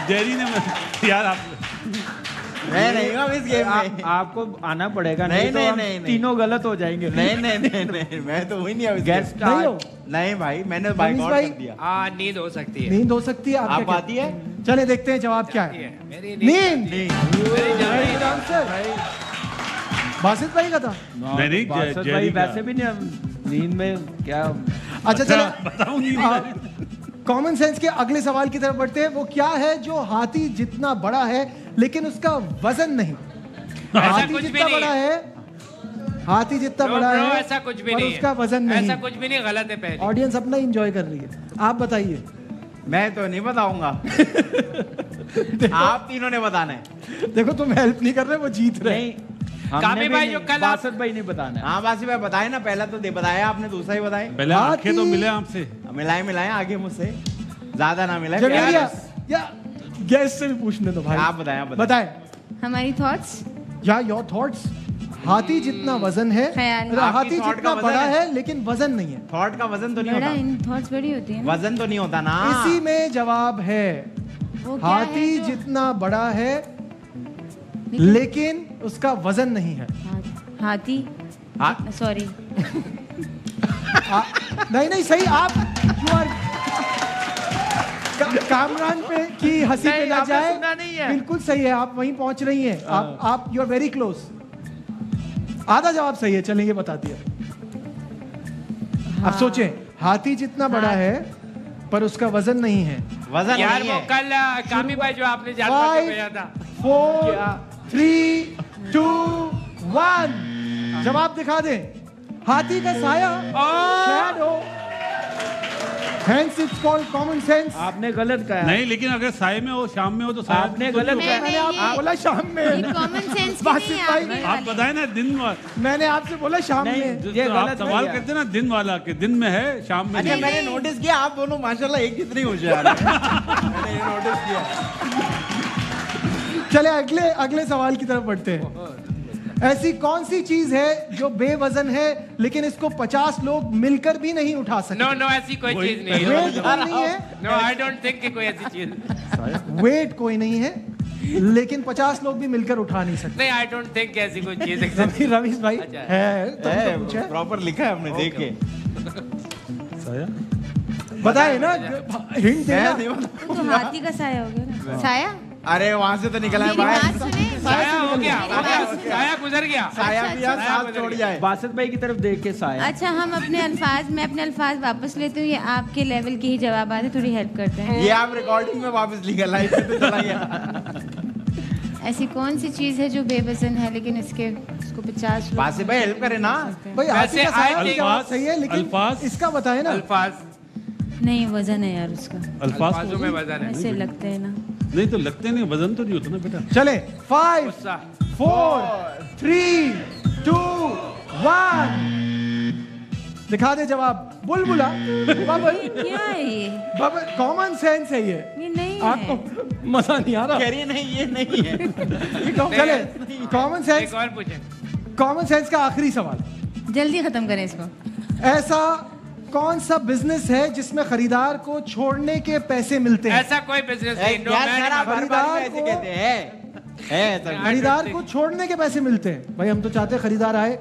D: जेरी ने यार आप
A: मैं नहीं हूँ इस गेम में।
E: आपको आना पड़ेगा,
A: नहीं,
E: नहीं तो
A: नहीं,
E: हम
A: नहीं, नहीं।
E: तीनों गलत हो जाएंगे।
A: नहीं, मैं तो हुई नहीं अब इस
E: Guest
A: game में।
B: नहीं हो?
A: नहीं भाई, मैंने
B: रमीज
A: बाइकआउट
B: भाई?
A: कर दिया।
F: हाँ, नींद हो सकती है।
B: नींद हो सकती है। आप
A: आप
B: क्या
A: आती है?
B: कहते हैं? चले देखते हैं जवाब क्या है।
F: मेरी
B: नींद।
F: मेरी जाती है।
B: आंसर बासित भाई का था।
D: नहीं,
E: बासत
D: जेरी
E: भाई
D: का।
E: वैसे भी नहीं, हम नींद में क्या।
B: अच्छा चलो
D: बताऊं नींद।
B: कॉमन सेंस के अगले सवाल की तरफ बढ़ते हैं। वो क्या है जो हाथी जितना बड़ा है लेकिन उसका वजन नहीं? हाथी
F: कुछ भी
B: जितना
F: नहीं
B: बड़ा है, हाथी जितना
F: ब्रो,
B: बड़ा
F: ब्रो,
B: है
F: ऐसा कुछ भी
B: पर
F: नहीं
B: उसका
F: है।
B: वजन नहीं।
F: ऐसा कुछ भी नहीं, गलत है पहले।
B: ऑडियंस अपना एंजॉय कर रही है। आप बताइए।
A: मैं तो नहीं बताऊंगा। आप तीनों ने बताना है।
B: देखो तुम हेल्प नहीं कर रहे, वो जीत रहे।
E: नहीं,
F: कामी
E: हमने भी
F: भाई
E: नहीं,
F: जो कल आप-
E: बासत भाई नहीं बताना है।
A: हाँ बासी भाई बताए ना, पहला तो बताया आपने, दूसरा ही बताए।
D: पहले आंखें तो मिले आपसे।
A: मिलाए आगे मुझसे, ज्यादा ना मिलाए।
B: जवेरिया या गेस्ट से भी पूछने दो भाई।
A: आप बताएं,
B: बताएं।
C: हमारी थॉट्स?
B: या योर थॉट्स। हाथी जितना वजन है,
C: ख्याल।
B: हाथी
A: आपकी thought
B: जितना
A: का वजन
B: बड़ा
A: है?
B: है लेकिन वजन नहीं है।
A: थॉट का वजन तो नहीं
C: बड़ा
A: होता।
C: इन थॉट्स बड़ी होती है ना?
A: वजन तो नहीं होता ना।
B: इसी में जवाब है।
C: वो क्या
B: हाथी
C: है जो-
B: जितना बड़ा है लेकिन उसका वजन नहीं है।
C: हाथी।
A: हाँ।
C: सॉरी।
B: नहीं सही। आप यू आर कामरान पे की हंसी पे
F: नहीं,
B: ना
F: आपने
B: जाए।
F: सुना नहीं है।
B: बिल्कुल सही है, आप वहीं पहुंच रही हैं। आप यू आर वेरी क्लोज। आधा जवाब सही है, चलें ये बता दिया। अब सोचें, हाथी जितना बड़ा है पर उसका वजन नहीं है।
A: वजन
F: यार
A: नहीं
F: वो
A: है।
F: कल कामी भाई जो आपने जान पाके
B: 5
F: भेजा था।
B: 4 3 2 1 जवाब दिखा दें। हाथी का साया, shadow. Hence it's called common sense.
E: आपने गलत कहा।
D: नहीं, लेकिन अगर साय में हो, शाम में हो तो साय
E: आपने गलत कहा।
B: मैंने आपको बोला शाम में।
C: कॉमन सेंस
B: बासित भाई,
D: आप बताए ना दिन वाला।
B: मैंने आपसे बोला शाम में।
E: ये
D: तो आप
E: गलत
D: सवाल
E: भैया।
D: करते ना दिन वाला कि दिन में है, शाम में
A: अच्छा,
D: नहीं।
A: मैंने नोटिस किया आप दोनों माशाल्लाह एक जितने होशियार हैं। मैंने ये नोटिस किया।
B: चले अगले सवाल की तरफ बढ़ते हैं। ऐसी कौन सी चीज है जो बेवजन है लेकिन इसको 50 लोग मिलकर भी नहीं उठा सकते?
F: नो ऐसी कोई चीज नहीं है।
B: वेट कोई नहीं है,
F: नो आई डोंट थिंक कि कोई ऐसी चीज।
B: वेट कोई नहीं है लेकिन 50 लोग भी मिलकर उठा नहीं सकते।
F: नहीं, आई डोंट थिंक ऐसी कोई चीज है।
B: रवीश भाई
F: अच्छा।
B: है तभी तो पूछा है।
A: प्रॉपर लिखा है हमने, देख के।
D: साया?
B: बताए ना, हिंट देना।
C: तो हाथी का साया हो गया ना। साया
A: अरे वहां से तो निकला है
C: मेरी बात
A: बाहर।
C: सुने।
F: साया हो गया,
C: मेरी बात सुने।
F: साया गुजर गया।
A: साया भी यार
C: अच्छा,
A: साथ छोड़ जाए।
E: बासित भाई की तरफ देख के साया।
C: अच्छा, हम मैं अपने अल्फाज वापस लेती हूँ। ये आपके लेवल के ही जवाब आते, थोड़ी हेल्प करते हैं।
A: ये आप रिकॉर्डिंग में वापस लिखा, लाइव पे तो चला गया।
C: ऐसी कौन सी चीज है जो बेवजन है लेकिन इसको 50 लोग
A: बासित भाई हेल्प करे ना।
B: भाई हाथी का
F: वैसे
B: साया
F: I
B: भी
F: think-
B: जवाब सही है लेकिन
D: अल्फाज।
B: इसका बताए ना।
F: अल्फाज,
C: नहीं, वजन है यार उसका।
F: अल्फाजों में वजन है।
C: ऐसे लगते हैं ना।
D: नहीं तो लगते नहीं, वजन तो नहीं होता ना बेटा।
B: चले 5
F: गुस्सा।
B: 4 3 2 1 दिखा दे जवाब। बुलबुला। बबल।
C: क्या है ये?
B: बबल कॉमन सेंस है ये।
C: ये नहीं है।
B: आपको मजा नहीं आ रहा?
A: कह रही है नहीं ये नहीं है।
B: चले कॉमन सेंस।
F: एक और पूछे।
B: कॉमन सेंस का आखिरी सवाल।
C: जल्दी खत्म करें इसको।
B: ऐसा कौन सा बिजनेस है जिसमें खरीदार को छोड़ने के पैसे मिलते हैं?
F: ऐसा कोई बिजनेस नहीं। नो
A: यार
F: मैन
A: सर आप हर बार
B: खरीदार
A: में ऐसे
B: को-
A: कहते हैं। है ऐसा।
B: खरीदार को छोड़ने के पैसे मिलते हैं। भाई हम तो चाहते हैं खरीदार आए।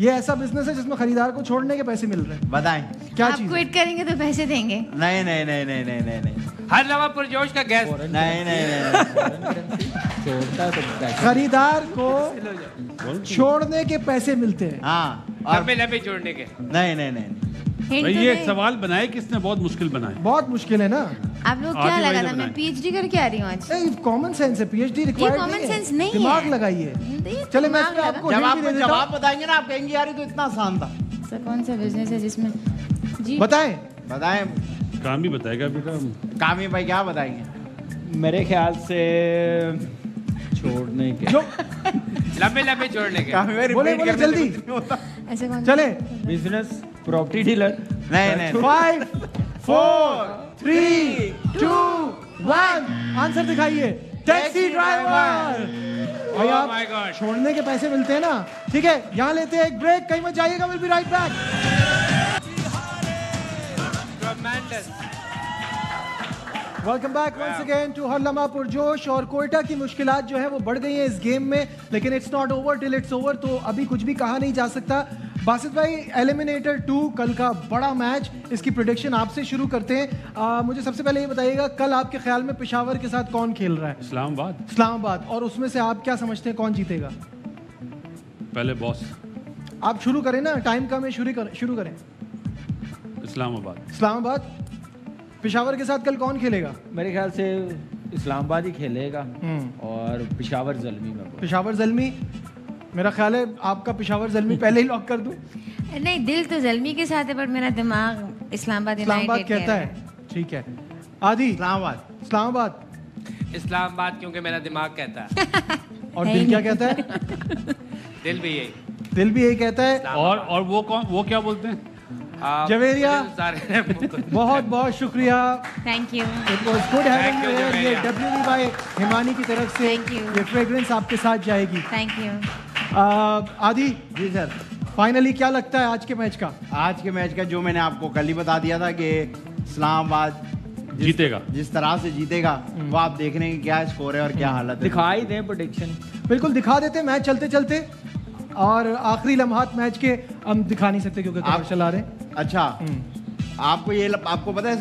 B: ये ऐसा बिजनेस है जिसमें खरीदार को छोड़ने के पैसे मिल रहे हैं।
A: बताएं।
B: क्या
C: आप
B: चीज है?
C: क्विट करेंगे तो पैसे देंगे।
A: नहीं नहीं नहीं नहीं नहीं नहीं नहीं
F: हर लवा पुरजोश का गैस।
A: नहीं नहीं नहीं।
E: छोड़ता तो पैसा।
B: खरीदार को छोड़ने के पैसे मिलते हैं।
A: हाँ और
F: लंबे लंबे जोड़ने के।
A: नहीं नहीं नहीं
C: Hint
D: भाई
C: तो
D: ये
C: दें।
D: सवाल बनाए किसने? बहुत मुश्किल बनाए।
B: बहुत मुश्किल है ना।
C: आप लोग
D: आगे
C: क्या लगा
D: वही
C: था?
D: तो
C: मैं
D: बनाए।
C: पीएचडी करके आ रही हूँ आज।
B: कॉमन सेंस है, पीएचडी रिक्वायर्ड
C: common sense नहीं है।
B: दिमाग लगाइए।
C: ये
B: चले मैं
C: दिमाग
B: इसमें आपको
A: जब
B: hint
A: आप
B: भी दे देता
A: जवाब
B: हूं।
A: बताएंगे ना आप कहेंगे यार ये तो इतना आसान था।
C: सर कौन सा बिजनेस है जिसमें जी
B: बताएं।
A: बताएं
D: काम ही बताएगा बेटा।
A: कामी भाई क्या बताएंगे?
E: मेरे ख्याल से छोड़ने के।
B: जो
F: लंबे लंबे जोड़ने के।
A: कामी भाई
B: बोले
A: repeat
B: बोले
A: करने से
B: जल्दी।
A: कुछ नहीं होता।
C: ऐसे कौन
B: चले
E: बिजनेस, प्रॉपर्टी डीलर।
A: नहीं नहीं
B: 5 4 3 2 1 आंसर दिखाइए। Taxi driver. भाई
F: Oh
B: आप
F: my God.
B: छोड़ने के पैसे मिलते हैं ना। ठीक है, यहाँ लेते हैं एक ब्रेक। कहीं मत जाइएगा, will be right back.
F: Tremendous.
B: Welcome back once again to हर लम्हा पुरजोश। और कोयटा की मुश्किलात जो है वो बढ़ गई हैं इस गेम में, लेकिन it's not over till it's over. तो अभी कुछ भी कहा नहीं जा सकता। बासित भाई, एलिमिनेटर 2 कल का बड़ा मैच, इसकी प्रेडिक्शन आपसे शुरू करते हैं। मुझे सबसे पहले ये बताइएगा, कल आपके ख्याल में पेशावर के साथ कौन खेल रहा है?
D: इस्लामाबाद।
B: इस्लामाबाद। और उसमें से आप क्या समझते हैं कौन जीतेगा?
D: पहले बॉस
B: आप शुरू करें ना, टाइम कम है, शुरू करें।
D: इस्लामाबाद।
B: इस्लामाबाद। पेशावर के साथ कल कौन खेलेगा?
E: मेरे ख्याल से इस्लामाबाद ही खेलेगा और पेशावर जल्मी में।
B: पेशावर जल्मी। मेरा ख्याल है आपका पेशावर जल्मी पहले ही लॉक कर दूं।
C: नहीं, दिल तो जल्मी के साथ है पर मेरा दिमाग इस्लामाबाद
B: इस्लामाबाद
C: यूनाइटेड
B: कहता है। ठीक है आदि।
A: इस्लामाबाद।
B: इस्लामाबाद।
F: इस्लामाबाद क्योंकि मेरा दिमाग कहता है।
B: और दिल क्या कहता है?
F: दिल भी यही।
B: दिल भी यही कहता है।
D: और वो कौन, वो क्या बोलते हैं?
B: जवेरिया।
F: सारे
B: बहुत बहुत शुक्रिया।
C: Thank you.
B: It was good having you here. ये
F: जवेरिया।
B: WB बाय हिमानी की तरफ से
C: Thank you.
B: ये फ्रेग्रेंस आपके साथ जाएगी।
C: Thank you.
B: आदि
A: जी सर।
B: फाइनली क्या लगता है आज के मैच का?
A: आज के मैच का जो मैंने आपको कल ही बता दिया था कि इस्लामाबाद
D: जीतेगा।
A: जिस तरह से जीतेगा वो आप देख रहे हैं कि क्या स्कोर है और क्या हालत है।
E: दिखाई दें प्रेडिक्शन।
B: बिल्कुल दिखा देते मैच चलते चलते। और आखिरी लम्हात मैच के हम दिखा नहीं सकते क्योंकि कमर्शियल आ रहे हैं।
A: अच्छा आपको पता है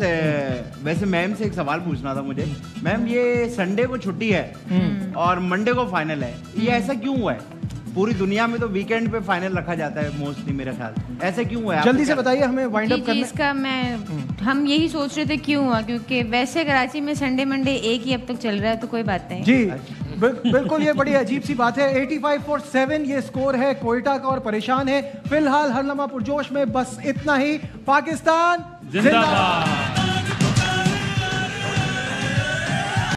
A: वैसे मैम से एक सवाल पूछना था मुझे। मैम ये संडे को छुट्टी है और मंडे को फाइनल है, ये ऐसा क्यों हुआ है? पूरी दुनिया में तो वीकेंड पे फाइनल रखा जाता है मोस्टली मेरे ख्याल। ऐसा क्यों हुआ है?
B: जल्दी से बताइए, हमें वाइंड
C: जी
B: अप
C: जी,
B: करना।
C: इसका हम यही सोच रहे थे क्यों हुआ, क्योंकि वैसे कराची में संडे मंडे एक ही अब तक चल रहा है तो कोई बात नहीं।
B: जी बिल्कुल, ये बड़ी अजीब सी बात है। 85-7 ये स्कोर है कोयटा का और परेशान है फिलहाल हर लम्हा पुरजोश में। बस इतना ही। पाकिस्तान
D: जिंदाबाद।